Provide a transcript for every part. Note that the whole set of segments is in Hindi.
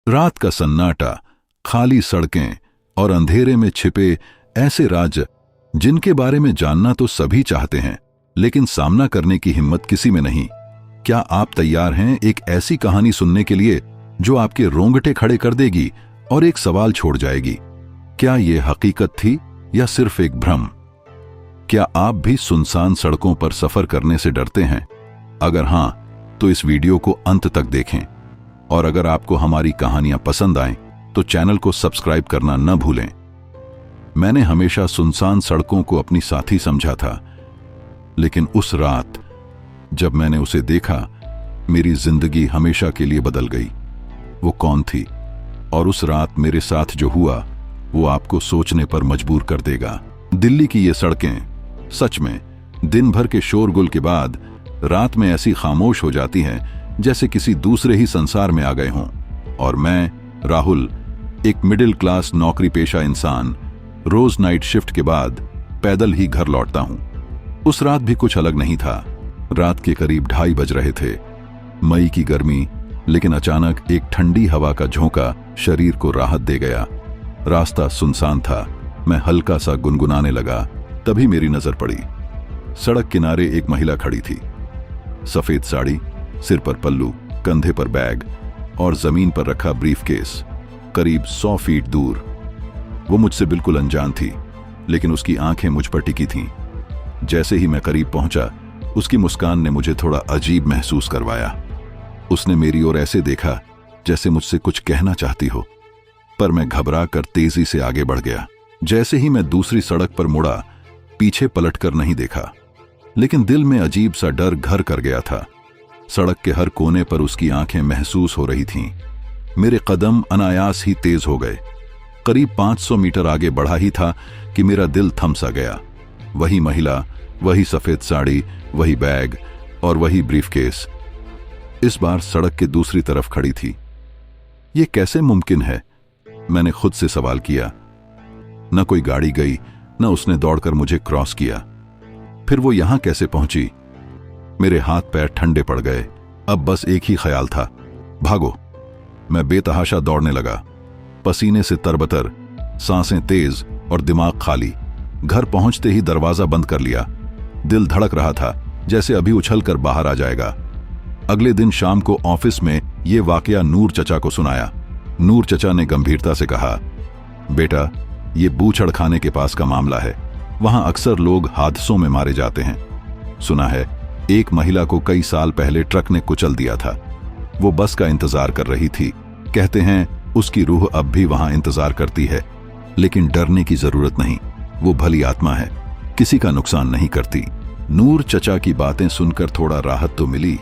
रात का सन्नाटा, खाली सड़कें और अंधेरे में छिपे ऐसे राज जिनके बारे में जानना तो सभी चाहते हैं, लेकिन सामना करने की हिम्मत किसी में नहीं। क्या आप तैयार हैं एक ऐसी कहानी सुनने के लिए जो आपके रोंगटे खड़े कर देगी और एक सवाल छोड़ जाएगी? क्या यह हकीकत थी या सिर्फ एक भ्रम? क्या आप भी सुनसान सड़कों पर सफर करने से डरते हैं? अगर हां, तो इस वीडियो को अंत तक देखें। और अगर आपको हमारी कहानियां पसंद आएं, तो चैनल को सब्सक्राइब करना न भूलें। मैंने हमेशा सुनसान सड़कों को अपनी साथी समझा था, लेकिन उस रात जब मैंने उसे देखा, मेरी जिंदगी हमेशा के लिए बदल गई। वो कौन थी और उस रात मेरे साथ जो हुआ वो आपको सोचने पर मजबूर कर देगा। दिल्ली की ये सड़कें सच में दिन भर के शोरगुल के बाद रात में ऐसी खामोश हो जाती हैं जैसे किसी दूसरे ही संसार में आ गए हों। और मैं, राहुल, एक मिडिल क्लास नौकरी पेशा इंसान, रोज नाइट शिफ्ट के बाद पैदल ही घर लौटता हूं। उस रात भी कुछ अलग नहीं था। रात के करीब 2:30 बज रहे थे। मई की गर्मी, लेकिन अचानक एक ठंडी हवा का झोंका शरीर को राहत दे गया। रास्ता सुनसान था। मैं हल्का सा गुनगुनाने लगा, तभी मेरी नजर पड़ी। सड़क किनारे एक महिला खड़ी थी। सफेद साड़ी, सिर पर पल्लू, कंधे पर बैग और जमीन पर रखा ब्रीफकेस, करीब 100 फीट दूर। वो मुझसे बिल्कुल अनजान थी, लेकिन उसकी आंखें मुझ पर टिकी थीं। जैसे ही मैं करीब पहुंचा, उसकी मुस्कान ने मुझे थोड़ा अजीब महसूस करवाया। उसने मेरी ओर ऐसे देखा जैसे मुझसे कुछ कहना चाहती हो, पर मैं घबरा कर तेजी से आगे बढ़ गया। जैसे ही मैं दूसरी सड़क पर मुड़ा, पीछे पलटकर नहीं देखा, लेकिन दिल में अजीब सा डर घर कर गया था। सड़क के हर कोने पर उसकी आंखें महसूस हो रही थीं। मेरे कदम अनायास ही तेज हो गए। करीब 500 मीटर आगे बढ़ा ही था कि मेरा दिल थम सा गया। वही महिला, वही सफेद साड़ी, वही बैग और वही ब्रीफकेस। इस बार सड़क के दूसरी तरफ खड़ी थी। ये कैसे मुमकिन है? मैंने खुद से सवाल किया। न कोई गाड़ी गई, न उसने दौड़कर मुझे क्रॉस किया। फिर वो यहां कैसे पहुंची? मेरे हाथ पैर ठंडे पड़ गए। अब बस एक ही ख्याल था, भागो। मैं बेतहाशा दौड़ने लगा, पसीने से तरबतर, सांसें तेज और दिमाग खाली। घर पहुंचते ही दरवाजा बंद कर लिया। दिल धड़क रहा था जैसे अभी उछलकर बाहर आ जाएगा। अगले दिन शाम को ऑफिस में ये वाकया नूर चचा को सुनाया। नूर चचा ने गंभीरता से कहा, बेटा, ये बूचड़ खाने के पास का मामला है। वहां अक्सर लोग हादसों में मारे जाते हैं। सुना है एक महिला को कई साल पहले ट्रक ने कुचल दिया था। वो बस का इंतजार कर रही थी। कहते हैं उसकी रूह अब भी वहां इंतजार करती है। लेकिन डरने की जरूरत नहीं, वो भली आत्मा है, किसी का नुकसान नहीं करती। नूर चचा की बातें सुनकर थोड़ा राहत तो मिली,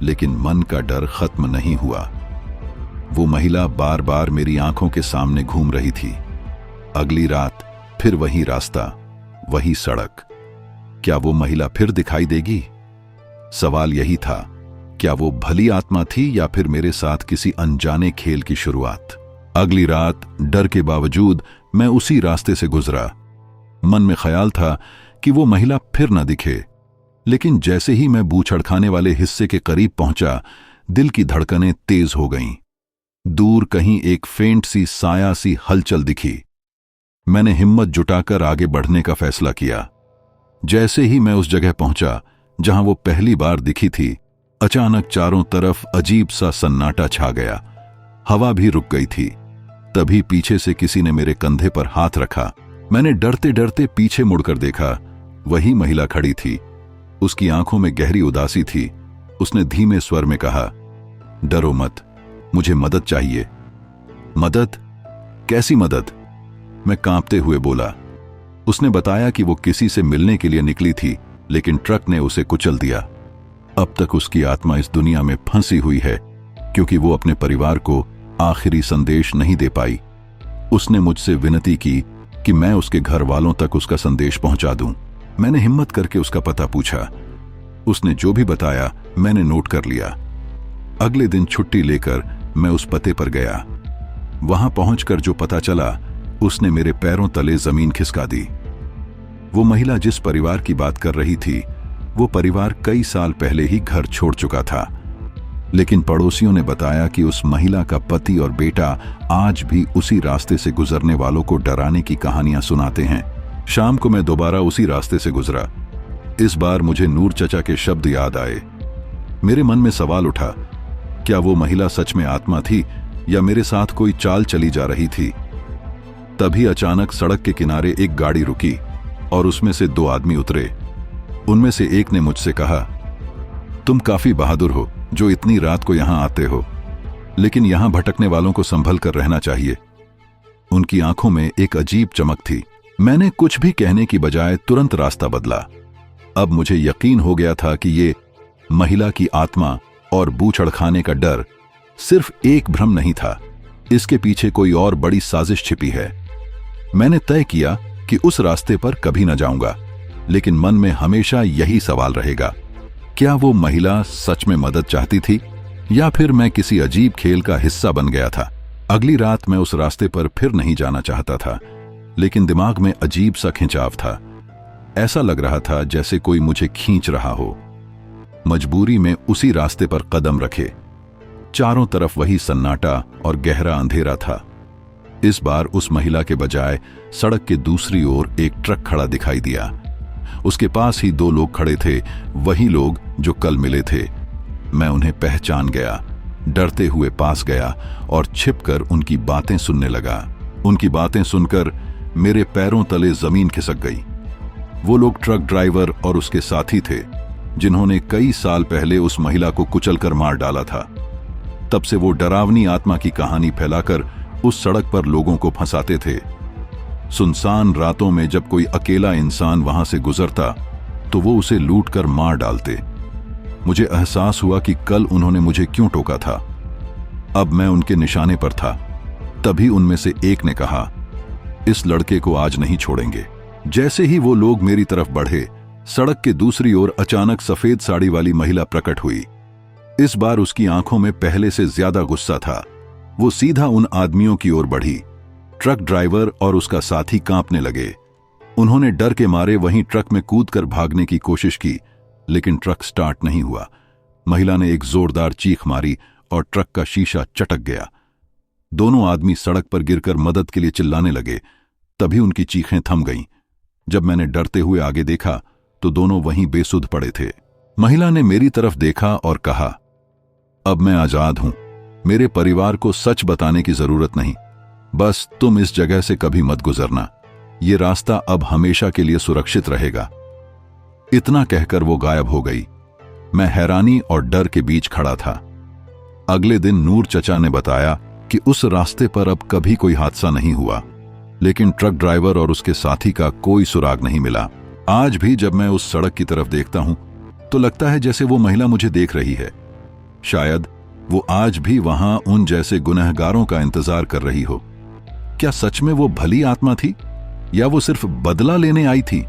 लेकिन मन का डर खत्म नहीं हुआ। वो महिला बार बार मेरी आंखों के सामने घूम रही थी। अगली रात फिर वही रास्ता, वही सड़क। क्या वो महिला फिर दिखाई देगी? सवाल यही था, क्या वो भली आत्मा थी या फिर मेरे साथ किसी अनजाने खेल की शुरुआत? अगली रात डर के बावजूद मैं उसी रास्ते से गुजरा। मन में ख्याल था कि वो महिला फिर न दिखे, लेकिन जैसे ही मैं बूचड़ खाने वाले हिस्से के करीब पहुंचा, दिल की धड़कनें तेज हो गईं। दूर कहीं एक फेंट सी साया सी हलचल दिखी। मैंने हिम्मत जुटाकर आगे बढ़ने का फैसला किया। जैसे ही मैं उस जगह पहुंचा जहां वो पहली बार दिखी थी, अचानक चारों तरफ अजीब सा सन्नाटा छा गया। हवा भी रुक गई थी। तभी पीछे से किसी ने मेरे कंधे पर हाथ रखा। मैंने डरते डरते पीछे मुड़कर देखा। वही महिला खड़ी थी। उसकी आंखों में गहरी उदासी थी। उसने धीमे स्वर में कहा, डरो मत, मुझे मदद चाहिए। मदद? कैसी मदद? मैं कांपते हुए बोला। उसने बताया कि वो किसी से मिलने के लिए निकली थी, लेकिन ट्रक ने उसे कुचल दिया। अब तक उसकी आत्मा इस दुनिया में फंसी हुई है, क्योंकि वो अपने परिवार को आखिरी संदेश नहीं दे पाई। उसने मुझसे विनती की कि मैं उसके घर वालों तक उसका संदेश पहुंचा दूं। मैंने हिम्मत करके उसका पता पूछा। उसने जो भी बताया मैंने नोट कर लिया। अगले दिन छुट्टी लेकर मैं उस पते पर गया। वहां पहुंचकर जो पता चला, उसने मेरे पैरों तले जमीन खिसका दी। वो महिला जिस परिवार की बात कर रही थी, वो परिवार कई साल पहले ही घर छोड़ चुका था। लेकिन पड़ोसियों ने बताया कि उस महिला का पति और बेटा आज भी उसी रास्ते से गुजरने वालों को डराने की कहानियां सुनाते हैं। शाम को मैं दोबारा उसी रास्ते से गुजरा। इस बार मुझे नूर चचा के शब्द याद आए। मेरे मन में सवाल उठा, क्या वो महिला सच में आत्मा थी या मेरे साथ कोई चाल चली जा रही थी? तभी अचानक सड़क के किनारे एक गाड़ी रुकी और उसमें से 2 आदमी उतरे। उनमें से एक ने मुझसे कहा, तुम काफी बहादुर हो जो इतनी रात को यहां आते हो, लेकिन यहां भटकने वालों को संभल कर रहना चाहिए। उनकी आंखों में एक अजीब चमक थी। मैंने कुछ भी कहने की बजाय तुरंत रास्ता बदला। अब मुझे यकीन हो गया था कि ये महिला की आत्मा और बूचड़खाने का डर सिर्फ एक भ्रम नहीं था, इसके पीछे कोई और बड़ी साजिश छिपी है। मैंने तय किया कि उस रास्ते पर कभी न जाऊंगा, लेकिन मन में हमेशा यही सवाल रहेगा, क्या वो महिला सच में मदद चाहती थी या फिर मैं किसी अजीब खेल का हिस्सा बन गया था? अगली रात मैं उस रास्ते पर फिर नहीं जाना चाहता था, लेकिन दिमाग में अजीब सा खिंचाव था। ऐसा लग रहा था जैसे कोई मुझे खींच रहा हो। मजबूरी में उसी रास्ते पर कदम रखे। चारों तरफ वही सन्नाटा और गहरा अंधेरा था। इस बार उस महिला के बजाय सड़क के दूसरी ओर एक ट्रक खड़ा दिखाई दिया। उसके पास ही 2 लोग खड़े थे, वही लोग जो कल मिले थे। मैं उन्हें पहचान गया। डरते हुए पास गया और छिपकर उनकी बातें सुनने लगा। उनकी बातें सुनकर मेरे पैरों तले जमीन खिसक गई। वो लोग ट्रक ड्राइवर और उसके साथी थे, जिन्होंने कई साल पहले उस महिला को कुचलकर मार डाला था। तब से वो डरावनी आत्मा की कहानी फैलाकर उस सड़क पर लोगों को फंसाते थे। सुनसान रातों में जब कोई अकेला इंसान वहां से गुजरता तो वो उसे लूटकर मार डालते। मुझे एहसास हुआ कि कल उन्होंने मुझे क्यों टोका था। अब मैं उनके निशाने पर था। तभी उनमें से एक ने कहा, इस लड़के को आज नहीं छोड़ेंगे। जैसे ही वो लोग मेरी तरफ बढ़े, सड़क के दूसरी ओर अचानक सफेद साड़ी वाली महिला प्रकट हुई। इस बार उसकी आंखों में पहले से ज्यादा गुस्सा था। वो सीधा उन आदमियों की ओर बढ़ी। ट्रक ड्राइवर और उसका साथी कांपने लगे। उन्होंने डर के मारे वहीं ट्रक में कूदकर भागने की कोशिश की, लेकिन ट्रक स्टार्ट नहीं हुआ। महिला ने एक जोरदार चीख मारी और ट्रक का शीशा चटक गया। दोनों आदमी सड़क पर गिरकर मदद के लिए चिल्लाने लगे। तभी उनकी चीखें थम गईं। जब मैंने डरते हुए आगे देखा तो दोनों वहीं बेसुध पड़े थे। महिला ने मेरी तरफ देखा और कहा, अब मैं आजाद हूं। मेरे परिवार को सच बताने की जरूरत नहीं। बस तुम इस जगह से कभी मत गुजरना। ये रास्ता अब हमेशा के लिए सुरक्षित रहेगा। इतना कहकर वो गायब हो गई। मैं हैरानी और डर के बीच खड़ा था। अगले दिन नूर चचा ने बताया कि उस रास्ते पर अब कभी कोई हादसा नहीं हुआ, लेकिन ट्रक ड्राइवर और उसके साथी का कोई सुराग नहीं मिला। आज भी जब मैं उस सड़क की तरफ देखता हूं तो लगता है जैसे वो महिला मुझे देख रही है। शायद वो आज भी वहां उन जैसे गुनहगारों का इंतजार कर रही हो। क्या सच में वो भली आत्मा थी या वो सिर्फ बदला लेने आई थी?